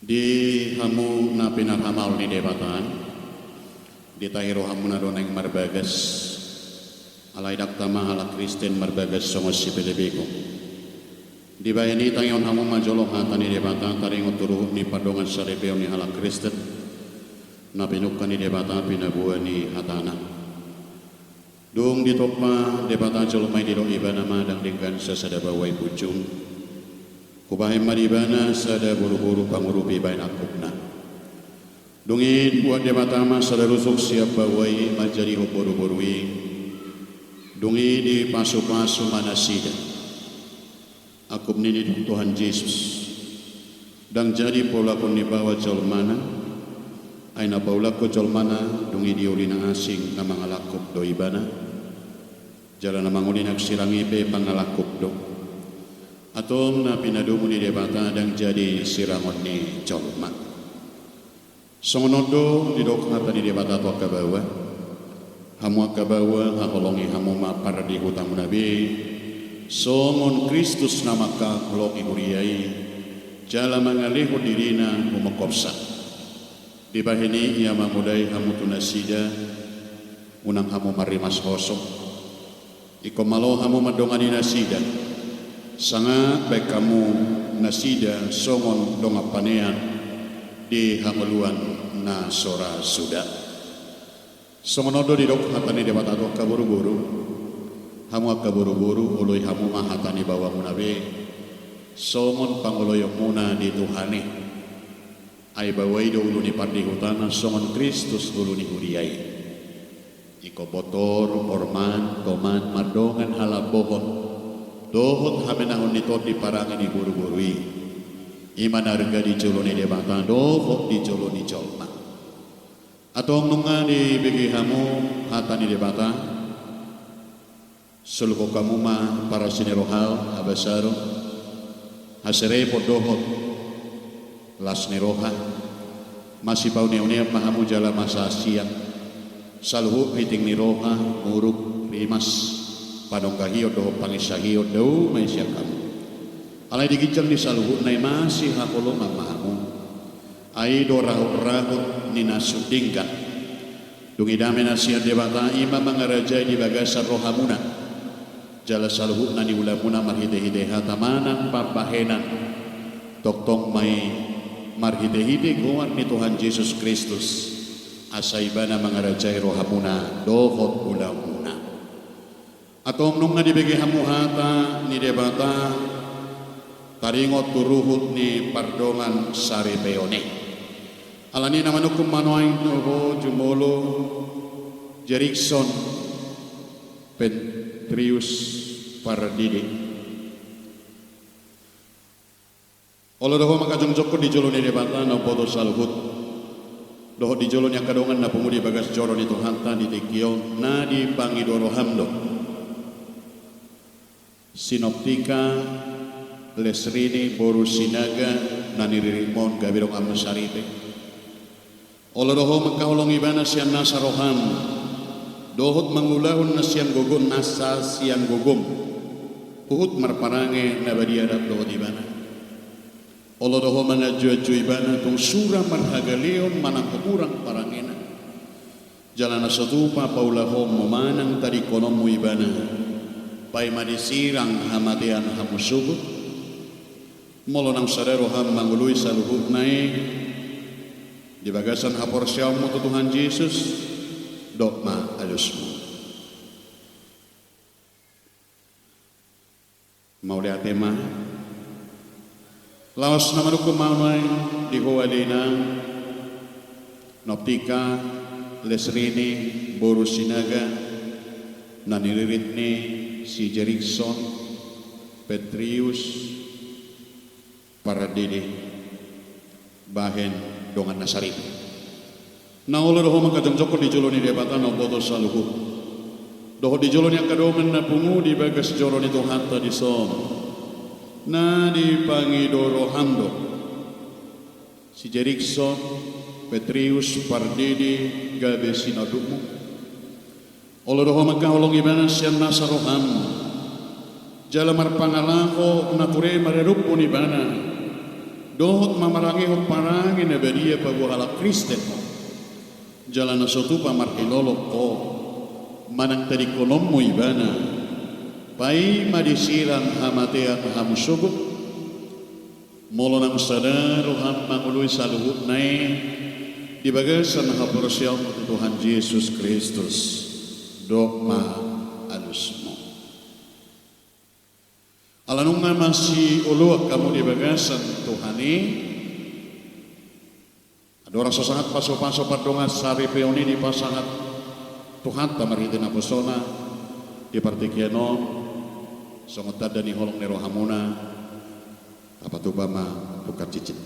Di hamu na pinarhamal ni debatan di tahiro hamu na doneng marbagas alay daktama ala Kristen marbagas somos si Pilipiko di bayani tangion hamu majolo hata ni debatan taringot turuh ni padongan sarepeo ni ala Kristen na pinukkan ni debatan pinabuan ni hatana dung ditokma debatan jolomay di dong ibana madang dengan sasadabaway pucung kubahay maribana sada buru-buru pangurupi bayan akupna. Dungin buat debatama sada rusuk siap bawai majari ho buru-burui. Dungi di pasu-pasu manasida. Akup nini Tuhan Yesus. Dan jadi pola pun ni bawa jolmana. Aina paula ko jolmana dungi di ulina asing na mangalakup do ibana. Jalan na mangulinak sirangipe pangalakup do. Atong na pinadumo ni debata dang jadi sirangon ni jolma. Songonodo di dokata ni debata to akabawa. Hamu akabawa hakolongi hamu mapar di hutang nabi. Songon Kristus namaka kolongi huriyai. Jala mangaliho dirina umokopsa. Di bahini ia mamudai hamu tunasida. Unang hamu marimas hosok. Ikomalo hamu madongani nasida. Sangat baik kamu nasida songon dongapanean di hamuluan na sora suda. Songonodo di dok hatani debata dok kaburu-buru. Hamu kaburu-buru uloy hamu mahatani bawa munabe. Songon panguloy muna di Tuhane. Ay bawai do ulu ni pardi hutana songon Kristus ulu ni huriyai. Iko botor, orman, toman, madongan halabohon. Dohot hamenahon nito di parangan di buru-burui. Iman harga di jolo ni debata, dohot di jolo ni jolma. Atong nunga di bigi hamu hata ni debata. Suluko kamu ma para sinirohal abasaro. Hasere po dohot las niroha. Masih pau neonia mahamu jala masa siang. Saluhu hiting niroha muruk rimas. Padong kahio do pangisahiyo do may siya kamu. Alay digijang ni saluhut na masih hakolo mamahamu. Ay do rahot-rahot ni nasudingka. Dungidami na siya debata ima mga raja di bagasa rohamuna. Jala saluhut na ni ulamuna marhide-hide hatamanang papahenan. Toktong may marhide-hide kuwan ni Tuhan Yesus Kristus. Asaiba na mga raja rohamuna dohot ulamuna. Atong nung nga dibigay hamuhata ni debata taringot turuhut ni pardongan sari peone. Alani naman hukum manoy no jumolo Jerickson Petrius Pardidi. Olo doho makajong joko di jolo ni debata na bodo saluhut. Doho di jolo niya kadongan na pumudi bagas joro ni Tuhanta di Tikio na di Pangidoro Hamdo. Sinoptika Lesrini Borusinaga Naniririmon Gabirong Amasaripe Olodoho magkaulong ibana siyang nasa roham dohot mangulahon na siyang gugun nasa siyang gugum uhut marparange na badiadat dohot ibana Olodoho manadyo-adyo ibana kung sura marhagalion manang kurang parangena jalan sa tupa paulahom mamanang tadi konomu ibana pai madisirang hamatian hamusubut molo nang sadero ham mangului saluhut nai di bagasan haporsyaw mo Tuhan Yesus dokma alusmu maulia tema laos naman kumaunay di huwalina Noptika Lesrini Borusinaga naniriritni si Jerickson Petrius Pardidi bahen dongan nasarip. Naulo doho magkajong di jolo ni debata na bodo saluhut. Doho di jolo ni akadongan na pungu di bagas jolo ni Tuhanta di som. Na di Pangidoro Hamdo. Si Jerickson Petrius Pardidi gabe sinadumu. Olo doho magkaulong ibana siyang nasa roham. Jala marpangalaho nature marerupo ni bana. dohot mamarangi parangi na beria pabuhala Kristen jalan sotu pamartilolo ko manang tadi konom mo ibana pai madisiran hamatean hamusubuk molo nang sadaro ham mangului saluhut nai di bagasan haporsial Tuhan Yesus Kristus dogma alusmo alanungan masih uluak kamu di bagasan Tuhani ada orang sesangat paso-paso pardongan sari peoni di pasangat Tuhan tamaritin apostona di partikianon songotat dan holong nero hamuna apa tu bama bukan cicit.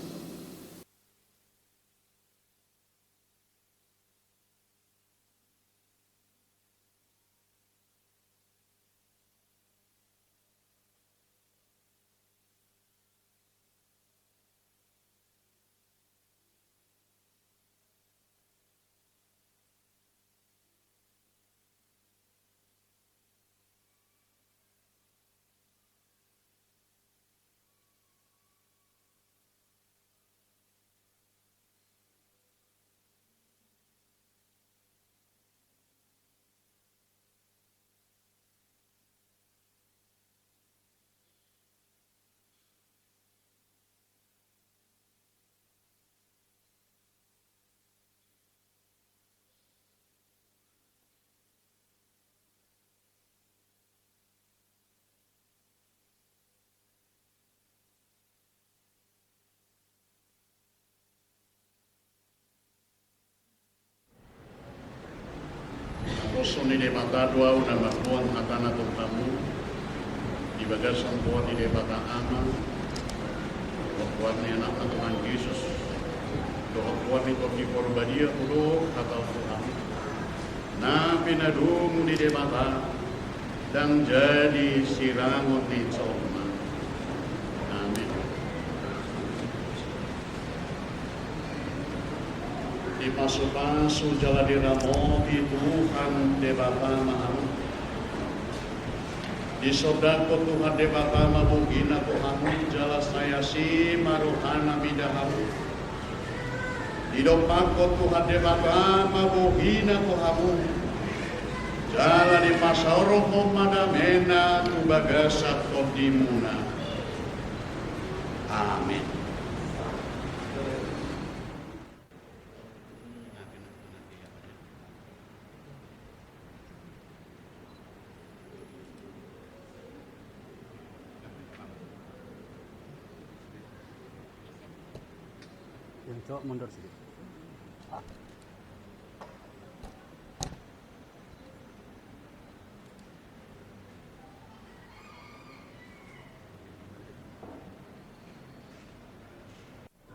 Suni de mata dua una matuan hatana tu kamu di bagasan tuan di bata ama tuan ni anak Tuhan Yesus tuan ni toki korbadia ulo kata Tuhan na pinadung di mata dan jadi sirangon di coma amin. Di pasu-pasu jala diramo di Tuhan debata mahamu di sodako Tuhan debata mabugina kohamu jala saya si maruhana bidahamu di dopako Tuhan debata mabugina kohamu jala di pasauroh madamena tubagasat kodimuna amin. Yang cowok mundur sedikit.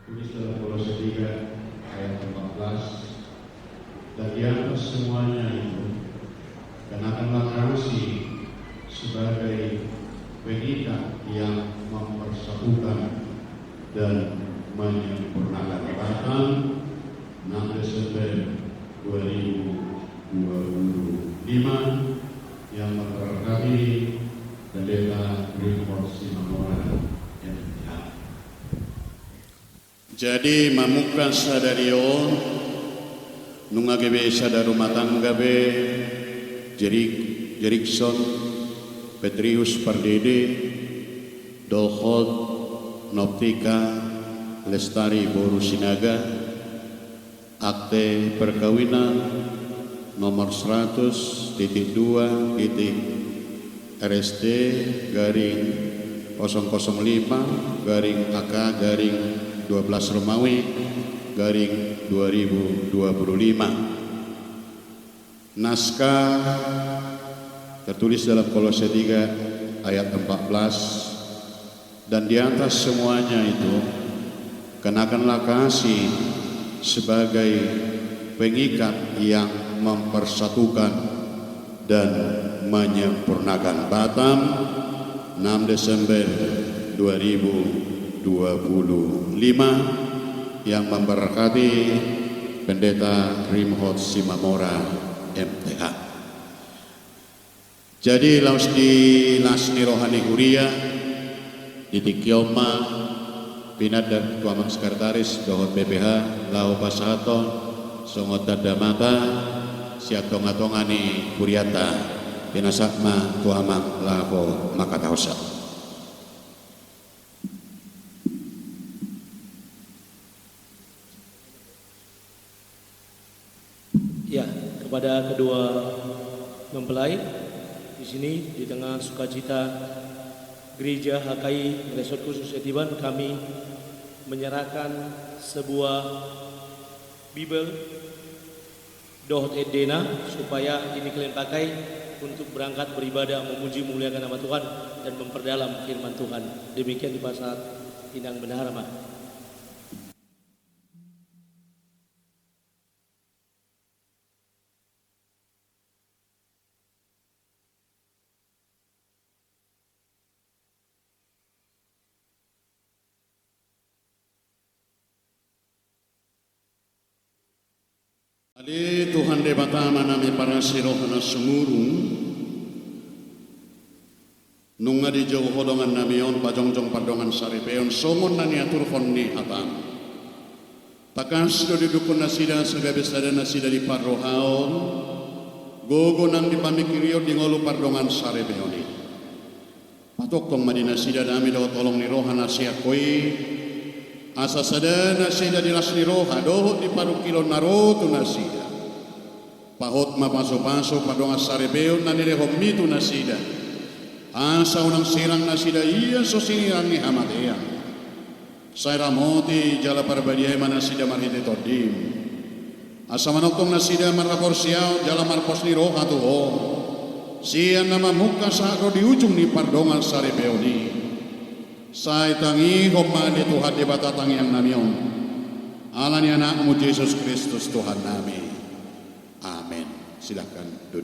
Tulis dalam Kolose 3 ayat 14 dan di atas semuanya itu kenakanlah kasih sebagai pengikat yang mempersatukan dan menyempurnakan bahkan 6 Desember 2025 yang memberkati Pendeta Grimford Simamora MPH. Jadi mamukan sadarion nungagebe sadarumah tangga be Jerikson Petrius Pardede Dohot Noptika Lestari Boru Sinaga akte perkawinan nomor 100.2 RSD garing 005 garing AK garing 12 Romawi garing 2025. Naskah tertulis dalam Kolose 3 ayat 14 dan di atas semuanya itu kenakanlah kasih sebagai pengikat yang mempersatukan dan menyempurnakan. Batam 6 Desember 2025 yang memberkati Pendeta Grimford Simamora MTH. Jadi laus di lasni rohani huria di Tikioma Pinadad Tuamang Sekretaris Dohot BPH Lau Pasahaton Songot Dadamata Siatongatongani Kuriata Pinasakma Tuamang Lavo Makatausa. Ya, kepada kedua mempelai di sini di tengah sukacita Gereja HKI Resort Khusus Etiban, kami menyerahkan sebuah Bible Dohot Edena supaya ini kalian pakai untuk berangkat beribadah, memuji memuliakan nama Tuhan dan memperdalam firman Tuhan. Demikian di pasar Indang Bendahara, Mak. Ali Tuhan de batama nami para siroh na sumurung nunga di jauh hodongan namion pajongjong padongan saripeon somon nani atur honni hatang takas do didukun nasida segabe sada nasida di parrohaon gogo nang di pamikirio di ngolu pardongan saripeoni patok tong madina sida nami do tolong ni roha nasia koi asa sadana sida di lasni roha dohot di parukilo narotu nasida pahot mapaso-paso padonga sarebeo nanire homitu nasida asa unang sirang nasida iya so sinirang ni hamatea saira moti jala parbadia manasida marhite todim asa manokong nasida marlapor siao jala marpos ni roha tuho siya nama muka sakro di ujung ni pardonga sarebeo ni Sai tangi homade Tuhan di batatang yang namion. Alani anakmu Yesus Kristus Tuhan nami. Amin. Silakan duduk.